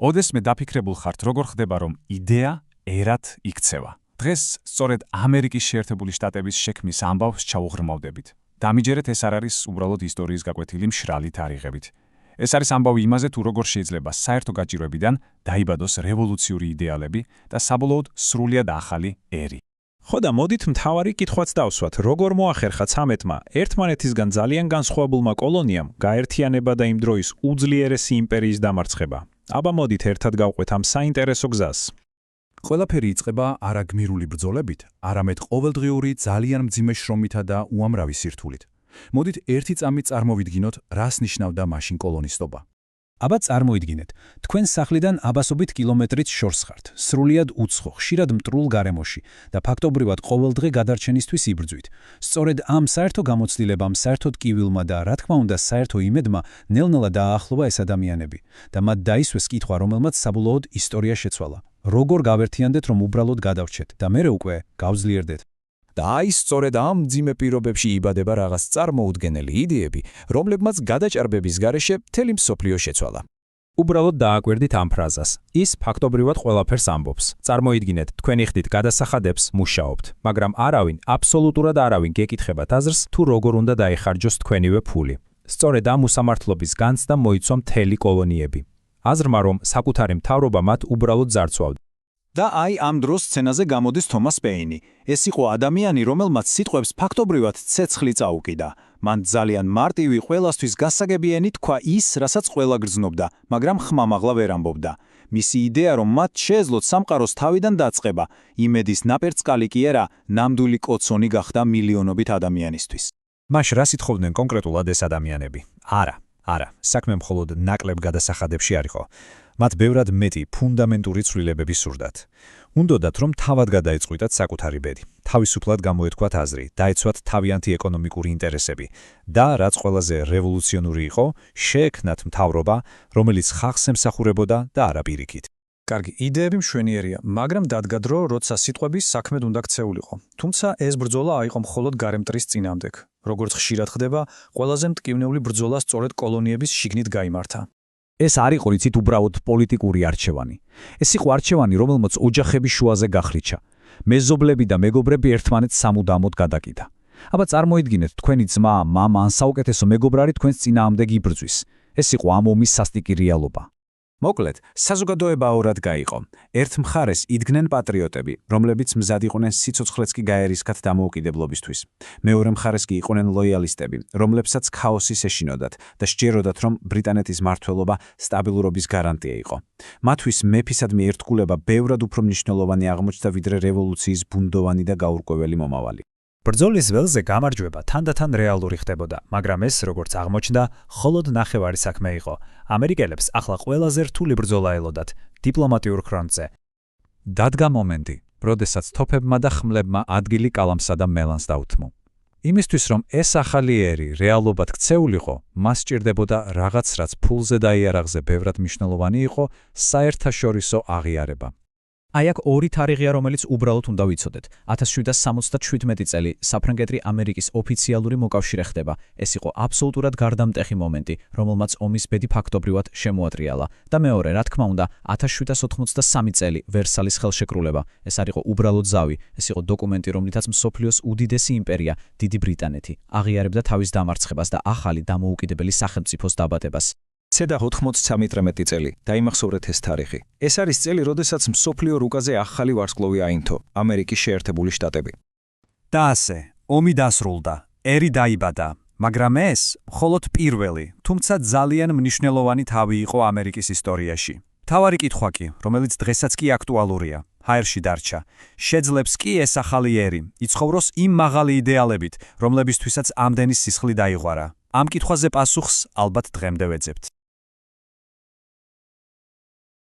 ოდესმე დაფიქრებულ ხართ, როგორ ხდება, რომ იდეა ერად იქცევა. დღეს სწორედ ამერიკის შეერთებული შტატების შექმნის ამბავს ჩაუღრმავდებით. დამიჯერეთ, ეს არ არის უბრალოდ ისტორიის გაკვეთილი მშრალი თარიღებით. ეს არის ამბავი იმაზე, თუ როგორ შეიძლება საერთო გაჭირვებიდან დაიბადოს რევოლუციური იდეალები და საბოლოოდ სრულიად ახალი ერი. ხო და მოდით მთავარი კითხვაც დავსვათ, როგორ მოახერხა 13-მა ერთმანეთისგან ძალიან განსხვავებულმა კოლონიამ გაერთიანება და იმ დროის უძლიერესი იმპერიის დამარცხება. აბა მოდით ერთად გავყვეთ ამ საინტერესო გზას. ყველაფერი იწყება არა გმირული ბრძოლებით, არამედ ყოველდღიური ძალიან მძიმე შრომითა და უამრავი სირთულით. მოდით ერთი წამით წარმოვიდგინოთ, რას ნიშნავდა მაშინ კოლონისტობა. აბა წარმოიდგინეთ, თქვენ სახლიდან აბასობით კილომეტრით შორს ხართ, სრულიად უცხო, ხშირად მტრულ გარემოში და ფაქტობრივად ყოველდღე გადარჩენისთვის იბრძვით. სწორედ ამ საერთო გამოცდილებამ, საერთოდ კივილმა და რა თქმა უნდა საერთო იმედმა ნელ-ნელა დააახლოვა ეს ადამიანები და მათ დაისვეს კითხვა, რომელმაც საბოლოოდ ისტორია შეცვალა. როგორ გავერთიანდეთ, რომ უბრალოდ გადავრჩეთ და მერე უკვე გავძლიერდეთ. და აი სწორედ ამ მძიმე პირობებში იბადება რაღაც წარმოუდგენელი იდეები, რომლებმაც გადაჭარბების გარეშე მთელი მსოფლიო შეცვალა. უბრალოდ დააკვირდით ამ ფრაზას. ის ფაქტობრივად ყველაფერს ამბობს. წარმოიდგინეთ, თქვენი ხდით გადასახადებს მუშაობთ, მაგრამ არავინ, აბსოლუტურად არავინ გეკითხებათ აზრს, თუ როგორ უნდა დაიხარჯოს თქვენივე ფული. სწორედ ამ უსამართლობის განცდა მოიცვა მთელი კოლონიები. აზრმა, რომ საკუთარი მთავრობა მათ უბრალოდ ძარცვავდა. და აი ამ დროს სცენაზე გამოდის თომას პეინი. ეს იყო ადამიანი, რომელმაც სიტყვებს ფაქტობრივად ცეცხლი წაუკიდა. მან ძალიან მარტივი, ყველასთვის გასაგებიანი თქვა ის, რასაც ყველა გრძნობდა, მაგრამ ხმამაღლა ვერ ამბობდა. მისი იდეა, რომ მათ შეეძლოთ სამყაროს თავიდან დაწყება, იმედის ნაპერწკალი კი არა, ნამდვილი კოცონი გახდა მილიონობით ადამიანისთვის. მაშ რა სიტყვდნენ კონკრეტულად ეს ადამიანები? არა, საქმე მხოლოდ ნაკლებ გადასახადებში არ იყო. მათ ბევრად მეტი ფუნდამენტური ცვლილებები სურდათ. უნდოდათ, რომ თავად გადაეწყვიტათ საკუთარი ბედი, თავისუფლად გამოეთქვათ აზრი, დაეცვათ თავიანთი ეკონომიკური ინტერესები და, რაც ყველაზე რევოლუციონური იყო, შეექმნათ მთავრობა, რომელიც ხალხს ემსახურებოდა და არა პირიქით. კარგი, იდეები მშვენიერია, მაგრამ დადგა დრო, როცა სიტყვები საქმედ უნდა ქცეულიყო. თუმცა ეს ბრძოლა აიყო მხოლოდ გარემტრის წინამდეგ. როგორც ხშირად ხდება, ყველაზე მტკივნეული ბრძოლა სწორედ კოლონიების შიგნით გაიმართა. ეს არ იყო იცით უბრალოდ პოლიტიკური არჩევანი. ეს იყო არჩევანი, რომელმაც ოჯახების შუაზე გახლიჩა. მეზობლები და მეგობრები ერთმანეთს სამუდამოდ გადაკიდა. აბა წარმოიდგინეთ, თქვენი ძმა, მამა ან საუკეთესო მეგობრარი თქვენს წინააღმდეგ იბრძვის. ეს იყო ამ ომის სასტიკი რეალობა. მოკლედ, საზოგადოება ორად გაიყო. ერთ მხარეს იდგნენ პატრიოტები, რომლებიც მზად იყვნენ სიცოცხლეც კი გაერისქათ დამოუკიდებლობისთვის. მეორე მხარეს კი იყვნენ ლოიალისტები, რომლებსაც ქაოსი ეშინოდათ და სჯეროდათ, რომ ბრიტანეთის მმართველობა სტაბილურობის გარანტია იყო. მათთვის მეფისადმი ერთგულება ბევრად უფრო მნიშვნელოვანი აღმოჩნდა, ვიდრე რევოლუციის ბუნდოვანი და გაურკვეველი მომავალი. ბრძოლის ველზე გამარჯვება თანდათან რეალური ხდებოდა, მაგრამ ეს, როგორც აღმოჩნდა, მხოლოდ ნახევარი საქმე იყო. ამერიკელებს ახლა ყველაზე რთული ბრძოლა ელოდათ დიპლომატიურ ფრონტზე. დადგა მომენტი, როდესაც თოფებმა და ხმლებმა ადგილი კალამსა და მელანს დაუთმო. იმისთვის, რომ ეს ახალი ერი რეალობად ქცეულიყო, მას სჭირდებოდა რაღაც, რაც ფულზე და იარაღზე ბევრად მნიშვნელოვანი იყო, საერთაშორისო აღიარება. აი აქ ორი თარიღია, რომელიც უბრალოდ უნდა ვიცოდეთ. 1777 წელი საფრანგეთი ამერიკის ოფიციალური მოკავშირე ხდება. ეს იყო აბსოლუტურად გარდამტეხი მომენტი, რომელმაც ომის ბედი ფაქტობრივად შემოატრიალა. და მეორე, რა თქმა უნდა, 1783 წელი ვერსალის ხელშეკრულება. ეს არ იყო უბრალოდ ზავი, ეს იყო დოკუმენტი, რომლითაც მსოფლიოს უდიდესი იმპერია, დიდი ბრიტანეთი, აღიარებდა თავის დამარცხებას და ახალი დამოუკიდებელი სახელმწიფოს დაბადებას. ცედა 93 წელი, დაიმახსოვრეთ ეს თარიღი. ეს არის წელი, როდესაც მსოფლიო რუკაზე ახალი ვარსკვლავი აინთო, ამერიკის შეერთებული შტატები. და ასე, ომი დასრულდა, ერი დაიბადა, მაგრამ ეს მხოლოდ პირველი, თუმცა ძალიან მნიშვნელოვანი თავი იყო ამერიკის ისტორიაში. მთავარი კითხვა კი, რომელიც დღესაც კი აქტუალურია, ჰაერში დარჩა. შეძლებს კი ეს ახალი ერი იცხოვროს იმ მაღალი იდეალებით, რომლებისთვისაც ამდენი სისხლი დაიღვარა? ამ კითხვაზე პასუხს ალბათ დღემდე ვეძებთ.